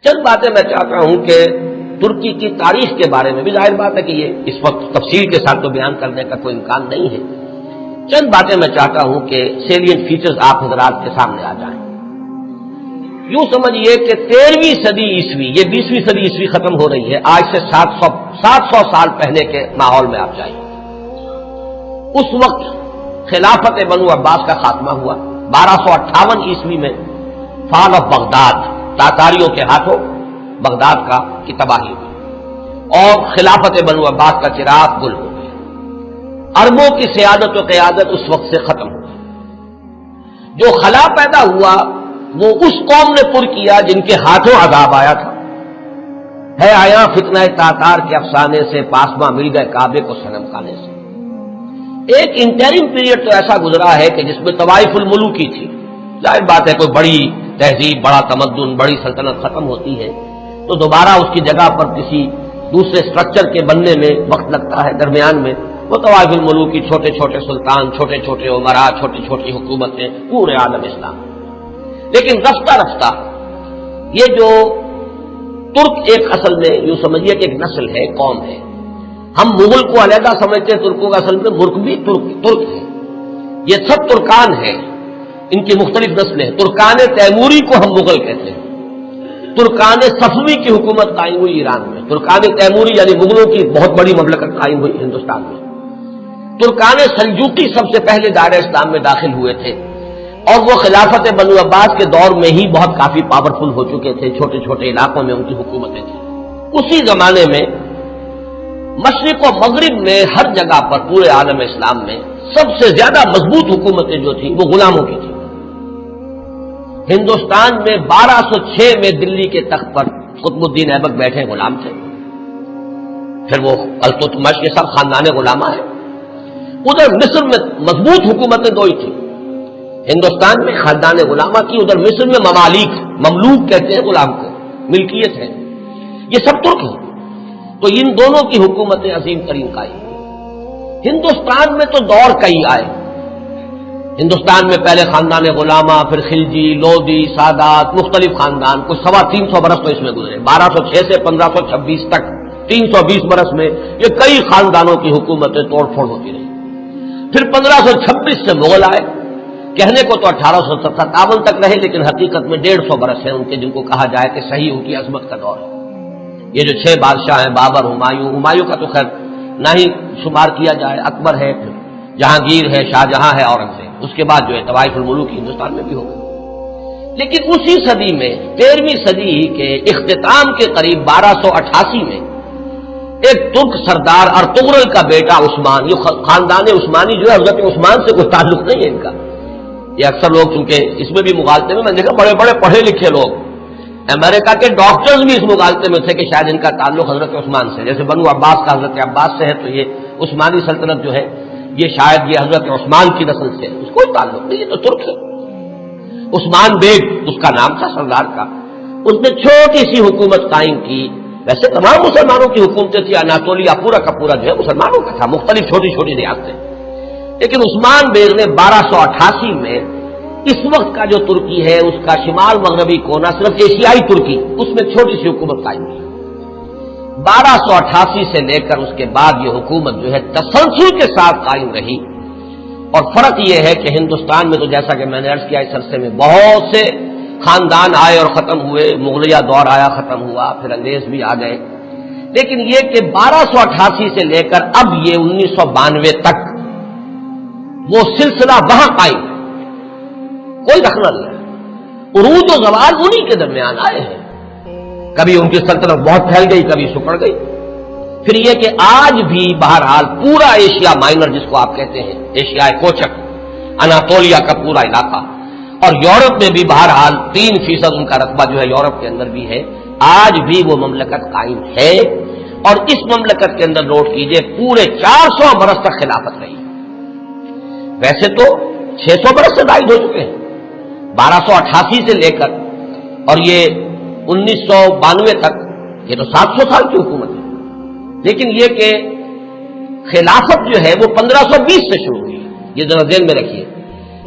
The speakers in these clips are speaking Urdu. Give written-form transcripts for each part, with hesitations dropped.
چند باتیں میں چاہتا ہوں کہ ترکی کی تاریخ کے بارے میں بھی ظاہر بات ہے کہ یہ اس وقت تفصیل کے ساتھ تو بیان کرنے کا کوئی امکان نہیں ہے. چند باتیں میں چاہتا ہوں کہ سیلینٹ فیچرز آپ حضرات کے سامنے آ جائیں. یوں سمجھیے کہ 13ویں صدی عیسوی، یہ 20ویں صدی عیسوی ختم ہو رہی ہے، آج سے 700 سال پہلے کے ماحول میں آپ جائیں. اس وقت خلافت بنو عباس کا خاتمہ ہوا. 1258 عیسوی میں فال آف بغداد، تاتاریوں کے ہاتھوں بغداد کی تباہی ہوئی اور خلافت بنو عباس کا چراغ گل ہو گیا. عربوں کی سیادت و قیادت اس وقت سے ختم ہو گئی. جو خلا پیدا ہوا وہ اس قوم نے پر کیا جن کے ہاتھوں عذاب آیا تھا. ہے آیا فتنہ تاتار کے افسانے سے، پاسباں مل گئے کعبے کو صنم کھانے سے. ایک انٹرم پیریڈ تو ایسا گزرا ہے کہ جس میں طوائف الملوکی تھی. ظاہر بات ہے کوئی بڑی تہذیب، بڑا تمدن، بڑی سلطنت ختم ہوتی ہے تو دوبارہ اس کی جگہ پر کسی دوسرے سٹرکچر کے بننے میں وقت لگتا ہے. درمیان میں وہ طوائف الملوکی، چھوٹے چھوٹے سلطان، چھوٹے چھوٹے عمراء، چھوٹی چھوٹی حکومتیں پورے عالم اسلام. لیکن رفتہ رفتہ یہ جو ترک ایک اصل میں یوں سمجھیے کہ ایک نسل ہے، قوم ہے. ہم مغل کو علیحدہ سمجھتے ہیں، ترکوں کا اصل میں مرک بھی ترک ہے. یہ سب ترکان ہیں، ان کی مختلف نسلیں. ترکان تیموری کو ہم مغل کہتے ہیں. ترکان صفوی کی حکومت قائم ہوئی ایران میں. ترکان تیموری یعنی مغلوں کی بہت بڑی مملکت قائم ہوئی ہندوستان میں. ترکان سلجوقی سب سے پہلے دائرہ اسلام میں داخل ہوئے تھے اور وہ خلافت بنو عباس کے دور میں ہی بہت کافی پاورفل ہو چکے تھے. چھوٹے چھوٹے علاقوں میں ان کی حکومتیں تھیں. اسی زمانے میں مشرق و مغرب میں ہر جگہ پر پورے عالم اسلام میں سب سے زیادہ مضبوط حکومتیں جو تھیں وہ غلاموں کی تھیں. ہندوستان میں 1206 میں دلی کے تخت پر قطب الدین ایبک بیٹھے غلام تھے. پھر وہ التتمش، یہ سب خاندان غلامہ ہیں. ادھر مصر میں مضبوط حکومتیں دو ہی تھیں. ہندوستان میں خاندان غلامہ کی، ادھر مصر میں ممالک، مملوک کہتے ہیں غلام کو، ملکیت ہے. یہ سب ترک ہیں. تو ان دونوں کی حکومتیں عظیم ترین قائم ہوئی. ہندوستان میں تو دور کئی آئے. ہندوستان میں پہلے خاندان غلامہ، پھر خلجی، لودھی، سادات، مختلف خاندان. کچھ 325 برس تو اس میں گزرے. 1206 سے 1526 تک 320 برس میں یہ کئی خاندانوں کی حکومتیں توڑ پھوڑ ہوتی رہی. پھر 1526 سے مغل آئے. کہنے کو تو 1857 تک رہے، لیکن حقیقت میں 150 برس ہیں ان کے، جن کو کہا جائے کہ صحیح ان کی عظمت کا دور ہے. یہ جو 6 بادشاہ ہیں، بابر، ہمایوں کا تو خیر نہ ہی شمار کیا جائے، اکبر ہے، پھر جہانگیر ہے، شاہجہاں ہے، اورنگزیب. اس کے بعد جو ہے طوائف الملوک ہندوستان میں بھی ہو گئے. لیکن اسی صدی میں 13ویں صدی کے اختتام کے قریب 1288 میں ایک ترک سردار ارطغرل کا بیٹا عثمان، یہ خاندان عثمانی جو ہے حضرت عثمان سے کوئی تعلق نہیں ہے ان کا. یہ اکثر لوگ چونکہ اس میں بھی مغالطے میں نے دیکھا بڑے بڑے پڑھے لکھے لوگ، امریکہ کے ڈاکٹرز بھی اس مغالطے میں تھے کہ شاید ان کا تعلق حضرت عثمان سے، جیسے بنو عباس کا حضرت عباس سے ہے تو یہ عثمانی سلطنت جو ہے یہ شاید یہ حضرت عثمان کی نسل سے ہے. اس کوئی تعلق نہیں، یہ تو ترک ہے. عثمان بیگ اس کا نام تھا سردار کا. اس نے چھوٹی سی حکومت قائم کی. ویسے تمام مسلمانوں کی حکومتیں تھی. اناطولیہ پورا کا پورا جو ہے مسلمانوں کا تھا، مختلف چھوٹی چھوٹی ریاستیں. لیکن عثمان بیگ نے 1288 میں اس وقت کا جو ترکی ہے اس کا شمال مغربی کونا، صرف ایشیائی ترکی، اس میں چھوٹی سی حکومت قائم کی. 1288 سے لے کر اس کے بعد یہ حکومت جو ہے تسلسل کے ساتھ قائم رہی. اور فرق یہ ہے کہ ہندوستان میں تو جیسا کہ میں نے عرض کیا اس عرصے میں بہت سے خاندان آئے اور ختم ہوئے. مغلیہ دور آیا، ختم ہوا، پھر انگریز بھی آ گئے. لیکن یہ کہ 1288 سے لے کر اب یہ 1992 تک وہ سلسلہ وہاں قائم ہے، کوئی رخنہ نہیں ہے. عروج و زوال انہی کے درمیان آئے ہیں. کبھی ان کی سلطنت بہت پھیل گئی، کبھی سکڑ گئی. پھر یہ کہ آج بھی بہرحال پورا ایشیا مائنر جس کو آپ کہتے ہیں، ایشیا کوچک، اناطولیہ کا پورا علاقہ، اور یورپ میں بھی بہرحال 3% ان کا رقبہ جو ہے یورپ کے اندر بھی ہے. آج بھی وہ مملکت قائم ہے. اور اس مملکت کے اندر نوٹ کیجئے پورے 400 برس تک خلافت رہی. ویسے تو 600 برس سے زائد ہو چکے ہیں 1288 سے لے کر، اور یہ 1992 تک یہ تو 700 سال کی حکومت ہے. لیکن یہ کہ خلافت جو ہے وہ 1520 سے شروع ہوئی. یہ ذرا ذہن میں رکھیے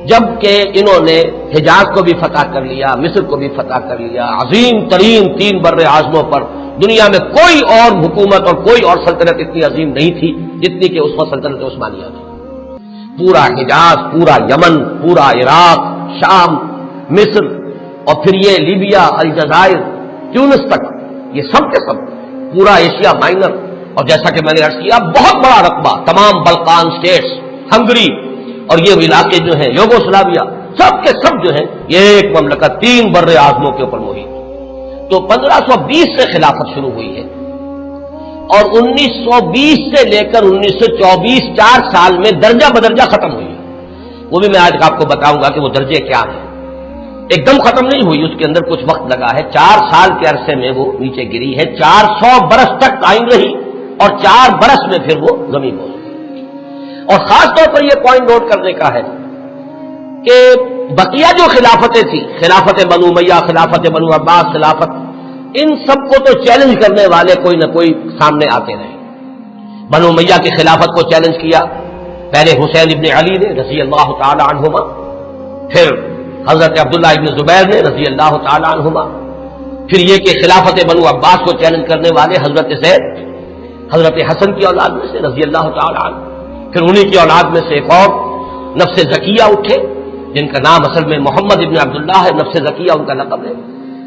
جبکہ انہوں نے حجاز کو بھی فتح کر لیا، مصر کو بھی فتح کر لیا، عظیم ترین 3 بر اعظموں پر دنیا میں کوئی اور حکومت اور کوئی اور سلطنت اتنی عظیم نہیں تھی جتنی کہ اس وقت سلطنت عثمانیہ تھی۔ پورا حجاز، پورا یمن، پورا عراق، شام، مصر، اور پھر یہ لیبیا، الجزائر، تیونس تک، یہ سب کے سب پورا ایشیا مائنر، اور جیسا کہ میں نے عرض کیا بہت بڑا رقبہ، تمام بلقان سٹیٹس، ہنگری اور یہ علاقے جو ہیں یوگوسلاویا، سب کے سب جو ہیں یہ ایک مملکت 3 بر اعظموں کے اوپر محیط۔ تو 1520 سے خلافت شروع ہوئی ہے اور 1920 سے لے کر 1924 4 سال میں درجہ بدرجہ ختم ہوئی ہے۔ وہ بھی میں آج آپ کو بتاؤں گا کہ وہ درجے کیا ہیں۔ ایک دم ختم نہیں ہوئی، اس کے اندر کچھ وقت لگا ہے، 4 سال کے عرصے میں وہ نیچے گری ہے، 400 برس تک قائم رہی اور 4 برس میں پھر وہ زمین ہو گئی۔ اور خاص طور پر یہ پوائنٹ نوٹ کرنے کا ہے کہ بقیہ جو خلافتیں تھیں، خلافت بنو امیہ، خلافت بنو عباس، خلافت، ان سب کو تو چیلنج کرنے والے کوئی نہ کوئی سامنے آتے رہے۔ بنو امیہ کی خلافت کو چیلنج کیا پہلے حسین ابن علی نے رضی اللہ تعالی عنہما، پھر حضرت عبداللہ ابن زبیر نے رضی اللہ تعالی عنہما، پھر یہ کہ خلافت بنو عباس کو چیلنج کرنے والے حضرت زید، حضرت حسن کی اولاد میں سے رضی اللہ تعالی عنہ، پھر انہی کی اولاد میں سے ایک اور نفس زکیہ اٹھے جن کا نام اصل میں محمد ابن عبداللہ ہے، نفس زکیہ ان کا لقب ہے۔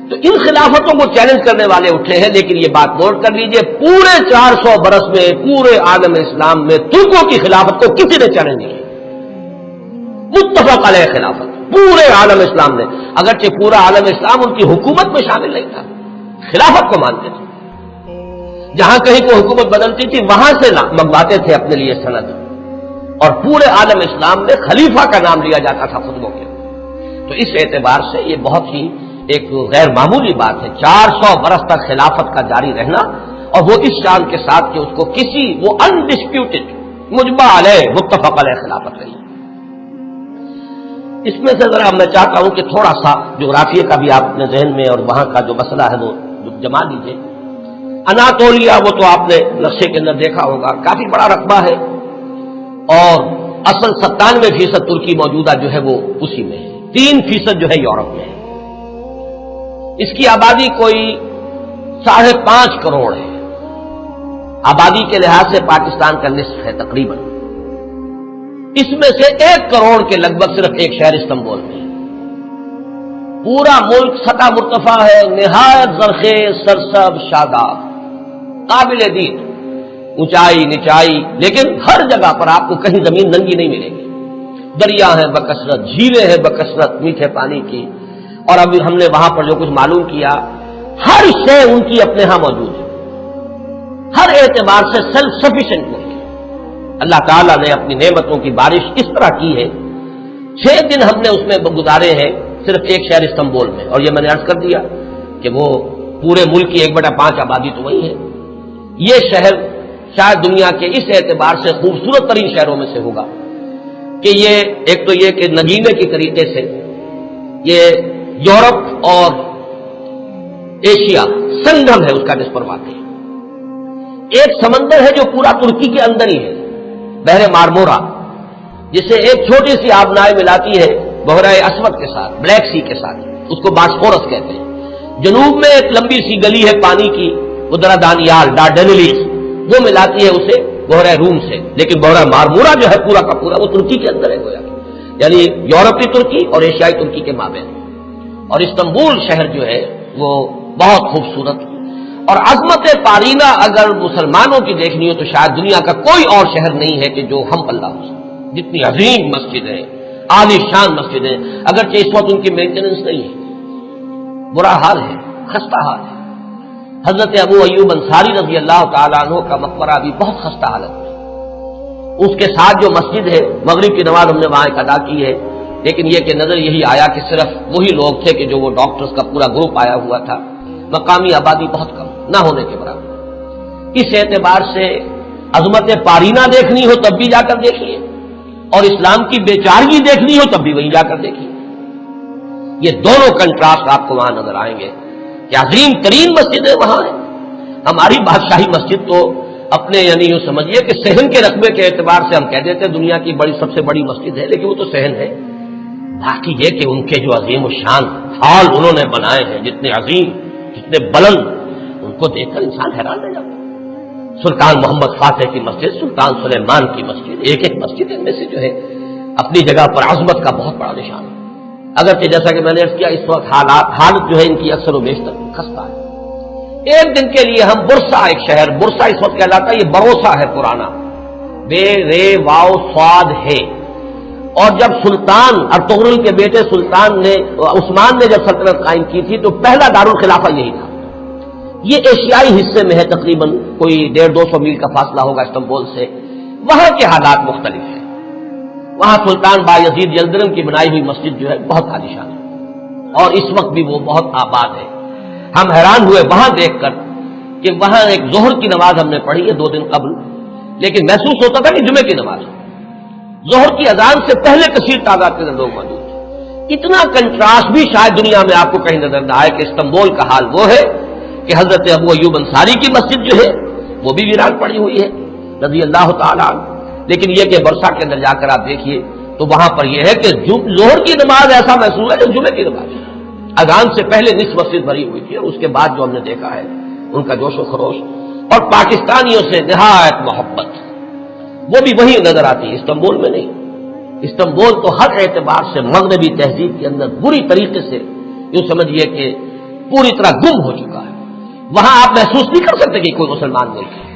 تو ان خلافتوں کو چیلنج کرنے والے اٹھے ہیں، لیکن یہ بات نوٹ کر لیجئے پورے 400 برس میں پورے عالم اسلام میں ترکوں کی خلافت کو کسی نے چیلنج نہیں کیا، متفق علیہ خلافت پورے عالم اسلام نے، اگرچہ پورا عالم اسلام ان کی حکومت میں شامل نہیں تھا، خلافت کو مانتے تھے، جہاں کہیں کوئی حکومت بدلتی تھی وہاں سے منگواتے تھے اپنے لیے سند، اور پورے عالم اسلام میں خلیفہ کا نام لیا جاتا تھا خطبوں کے۔ تو اس اعتبار سے یہ بہت ہی ایک غیر معمولی بات ہے، 400 برس تک خلافت کا جاری رہنا، اور وہ اس شان کے ساتھ کہ اس کو کسی وہ انڈسپیوٹڈ مجمع علیہ متفق علیہ خلافت رہی۔ اس میں سے ذرا میں چاہتا ہوں کہ تھوڑا سا جغرافیہ کا بھی آپ اپنے ذہن میں اور وہاں کا جو مسئلہ ہے وہ جما لیجیے۔ اناطولیہ وہ تو آپ نے نقشے کے اندر دیکھا ہوگا، کافی بڑا رقبہ ہے، اور اصل 97% ترکی موجودہ جو ہے وہ اسی میں ہے، 3% جو ہے یورپ میں ہے۔ اس کی آبادی کوئی 5.5 کروڑ ہے، آبادی کے لحاظ سے پاکستان کا نصف ہے تقریباً۔ اس میں سے 1 کروڑ کے لگ بھگ صرف ایک شہر استنبول میں ہے۔ پورا ملک سطح مرتفع ہے، نہایت زرخیز، سرسب، شاداب، قابل دید، اونچائی نچائی، لیکن ہر جگہ پر آپ کو کہیں زمین ننگی نہیں ملے گی، دریا ہیں بکثرت، جھیلیں ہیں بکثرت میٹھے پانی کی، اور ابھی ہم نے وہاں پر جو کچھ معلوم کیا ہر شے ان کی اپنے ہاں موجود ہے، ہر اعتبار سے سیلف سفیشینٹ ملک ہے۔ اللہ تعالیٰ نے اپنی نعمتوں کی بارش اس طرح کی ہے، 6 دن ہم نے اس میں گزارے ہیں صرف ایک شہر استنبول میں، اور یہ میں نے عرض کر دیا کہ وہ پورے ملک کی 1/5 آبادی تو وہی ہے۔ یہ شہر شاید دنیا کے اس اعتبار سے خوبصورت ترین شہروں میں سے ہوگا کہ یہ ایک تو یہ کہ نگینے کی طریقے سے یہ یورپ اور ایشیا سنگم ہے اس کا جس پر واقع ہے۔ ایک سمندر ہے جو پورا ترکی کے اندر ہی ہے، بحر مارمورا، جسے ایک چھوٹی سی آبنائے ملاتی ہے بحیرہ اسود کے ساتھ، بلیک سی کے ساتھ، اس کو باسفورس کہتے ہیں۔ جنوب میں ایک لمبی سی گلی ہے پانی کی، ادرا دانیال ڈارڈینیلیز، وہ ملاتی ہے اسے بحیرہ روم سے، لیکن بحیرہ مارمورا جو ہے پورا کا پورا وہ ترکی کے اندر ہے گویا، یعنی یورپی ترکی اور ایشیائی ترکی کے مابین۔ اور استنبول شہر جو ہے وہ بہت خوبصورت، اور عظمت پارینہ اگر مسلمانوں کی دیکھنی ہو تو شاید دنیا کا کوئی اور شہر نہیں ہے کہ جو ہم پلہ ہو سکے، جتنی عظیم مسجد ہے، عالی شان مسجد ہے، اگرچہ اس وقت ان کی مینٹیننس نہیں ہے، برا حال ہے، خستہ حال ہے۔ حضرت ابو ایوب انصاری رضی اللہ تعالیٰ عنہ کا مقبرہ بھی بہت خستہ حالت میں، اس کے ساتھ جو مسجد ہے مغرب کی نماز ہم نے وہاں ادا کی ہے، لیکن یہ کہ نظر یہی آیا کہ صرف وہی لوگ تھے کہ جو وہ ڈاکٹرز کا پورا گروپ آیا ہوا تھا، مقامی آبادی بہت کم نہ ہونے کے برابر۔ اس اعتبار سے عظمت پارینہ دیکھنی ہو تب بھی جا کر دیکھیے، اور اسلام کی بیچارگی دیکھنی ہو تب بھی وہیں جا کر دیکھیے۔ یہ دونوں کنٹراسٹ آپ کو وہاں نظر آئیں گے کہ عظیم ترین مسجدیں وہاں ہیں۔ ہماری بادشاہی مسجد تو اپنے یعنی یوں سمجھیے کہ صحن کے رقبے کے اعتبار سے ہم کہہ دیتے ہیں دنیا کی سب سے بڑی مسجد ہے، لیکن وہ تو صحن ہے، باقی یہ کہ ان کے جو عظیم الشان حال انہوں نے بنائے ہیں، جتنے عظیم، جتنے بلند، ان کو دیکھ کر انسان حیران رہ جاتا ہے۔ سلطان محمد فاتح کی مسجد، سلطان سلیمان کی مسجد، ایک ایک مسجد ان میں سے جو ہے اپنی جگہ پر عظمت کا بہت بڑا نشان ہے۔ اگرچہ جیسا کہ میں نے عرض کیا اس وقت حالت جو ہے ان کی اکثر و بیشتر خستہ ہے۔ ایک دن کے لیے ہم برسا، ایک شہر برسا اس وقت کہلاتا ہے، یہ بروسا ہے پرانا، بے رے واو صاد ہے۔ اور جب سلطان ارطغرل کے بیٹے سلطان نے عثمان نے جب سلطنت قائم کی تھی تو پہلا دارالخلافہ یہی تھا۔ یہ ایشیائی حصے میں ہے، تقریباً کوئی 150-200 میل کا فاصلہ ہوگا استنبول سے۔ وہاں کے حالات مختلف ہیں۔ وہاں سلطان بایزید یلدرم کی بنائی ہوئی مسجد جو ہے بہت عالیشان ہے اور اس وقت بھی وہ بہت آباد ہے۔ ہم حیران ہوئے وہاں دیکھ کر کہ وہاں ایک ظہر کی نماز ہم نے پڑھی ہے 2 دن قبل، لیکن محسوس ہوتا تھا کہ جمعے کی نماز ہے۔ ظہر کی اذان سے پہلے کثیر تعداد کے لوگ موجود ہیں۔ اتنا کنٹراسٹ بھی شاید دنیا میں آپ کو کہیں نظر نہ آئے کہ استنبول کا حال وہ ہے کہ حضرت ابو ایوب انصاری کی مسجد جو ہے وہ بھی ویران پڑی ہوئی ہے رضی اللہ تعالیٰ عنہ۔ لیکن یہ کہ برسا کے اندر جا کر آپ دیکھیے تو وہاں پر یہ ہے کہ ظہر کی نماز ایسا محسوس ہے کہ جمعے کی نماز ہے۔ اذان سے پہلے نصف مسجد بھری ہوئی تھی اور اس کے بعد جو ہم نے دیکھا ہے ان کا جوش و خروش اور پاکستانیوں سے نہایت محبت، وہ بھی وہی نظر آتی ہے، استنبول میں نہیں۔ استنبول تو ہر اعتبار سے مغربی تہذیب کے اندر بری طریقے سے یوں سمجھیے کہ پوری طرح گم ہو چکا ہے۔ وہاں آپ محسوس نہیں کر سکتے کہ کوئی مسلمان ملک ہے۔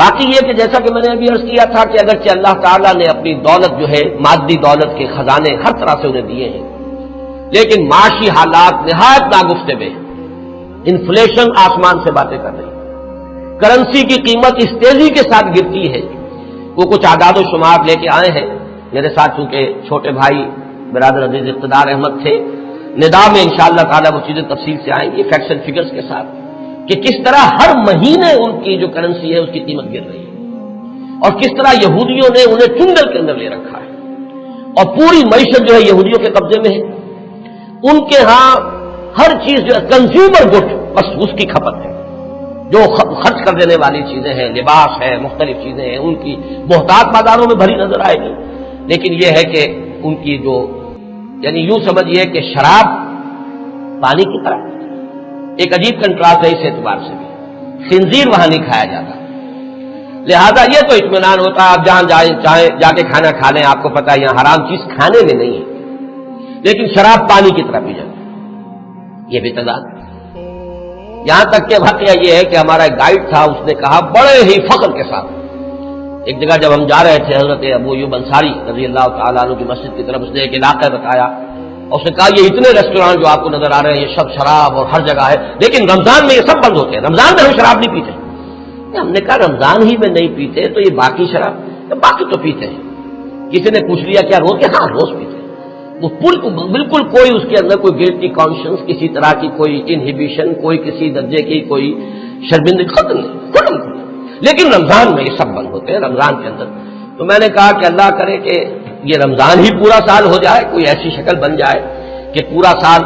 باقی یہ کہ جیسا کہ میں نے ابھی عرض کیا تھا کہ اگرچہ اللہ تعالیٰ نے اپنی دولت جو ہے مادی دولت کے خزانے ہر طرح سے انہیں دیے ہیں، لیکن معاشی حالات نہایت ناگفتگو ہیں۔ انفلیشن آسمان سے باتیں کر رہی ہے، کرنسی کی قیمت اس تیزی کے ساتھ گرتی ہے۔ وہ کچھ اعداد و شمار لے کے آئے ہیں میرے ساتھ، چونکہ چھوٹے بھائی برادر عزیز اقتدار احمد تھے، ندا میں انشاءاللہ تعالیٰ وہ چیزیں تفصیل سے آئیں گی فیکٹس اینڈ فگرز کے ساتھ کہ کس طرح ہر مہینے ان کی جو کرنسی ہے اس کی قیمت گر رہی ہے اور کس طرح یہودیوں نے انہیں چنگل کے اندر لے رکھا ہے اور پوری معیشت جو ہے یہودیوں کے قبضے میں ہے۔ ان کے ہاں ہر چیز جو ہے کنزیومر گڈ، بس اس کی کھپت ہے، جو خرچ کر دینے والی چیزیں ہیں، لباس ہے، مختلف چیزیں ہیں، ان کی محتاط بازاروں میں بھری نظر آئے گی۔ لیکن یہ ہے کہ ان کی جو یعنی یوں سمجھیے کہ شراب پانی کی طرح، ایک عجیب کنٹراسٹ ہے اس اعتبار سے بھی، خنزیر وہاں نہیں کھایا جاتا، لہذا یہ تو اطمینان ہوتا ہے آپ جہاں جائیں چاہیں جا کے کھانا کھا لیں، آپ کو پتا ہے یہاں حرام چیز کھانے میں نہیں ہے، لیکن شراب پانی کی طرح پی جاتی ہے۔ یہ بھی تضاد ہے۔ یہاں تک کہ واقعہ یہ ہے کہ ہمارا ایک گائیڈ تھا، اس نے کہا بڑے ہی فخر کے ساتھ، ایک جگہ جب ہم جا رہے تھے حضرت ابو ایوب انصاری رضی اللہ تعالیٰ عنہ کی مسجد کی طرف، اس نے ایک علاقہ بتایا اور اس نے کہا یہ اتنے ریسٹورانٹ جو آپ کو نظر آ رہے ہیں یہ سب شراب اور ہر جگہ ہے، لیکن رمضان میں یہ سب بند ہوتے ہیں، رمضان میں ہم شراب نہیں پیتے۔ ہم نے کہا رمضان ہی میں نہیں پیتے تو یہ باقی شراب، باقی تو پیتے ہیں۔ کسی نے پوچھ لیا کیا روز؟ ہاں روز پیتے ہیں۔ وہ بالکل کوئی اس کے اندر کوئی گلٹی کانشنس، کسی طرح کی کوئی انہیبیشن، کوئی کسی درجے کی کوئی شرمندگی ختم نہیں، لیکن رمضان میں یہ سب بند ہوتے ہیں رمضان کے اندر۔ تو میں نے کہا کہ اللہ کرے کہ یہ رمضان ہی پورا سال ہو جائے، کوئی ایسی شکل بن جائے کہ پورا سال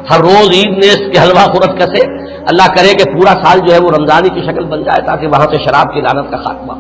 ہر روز عید نیس کے حلوہ خورت کسے، اللہ کرے کہ پورا سال جو ہے وہ رمضانی کی شکل بن جائے تاکہ وہاں سے شراب کی لعنت کا خاتمہ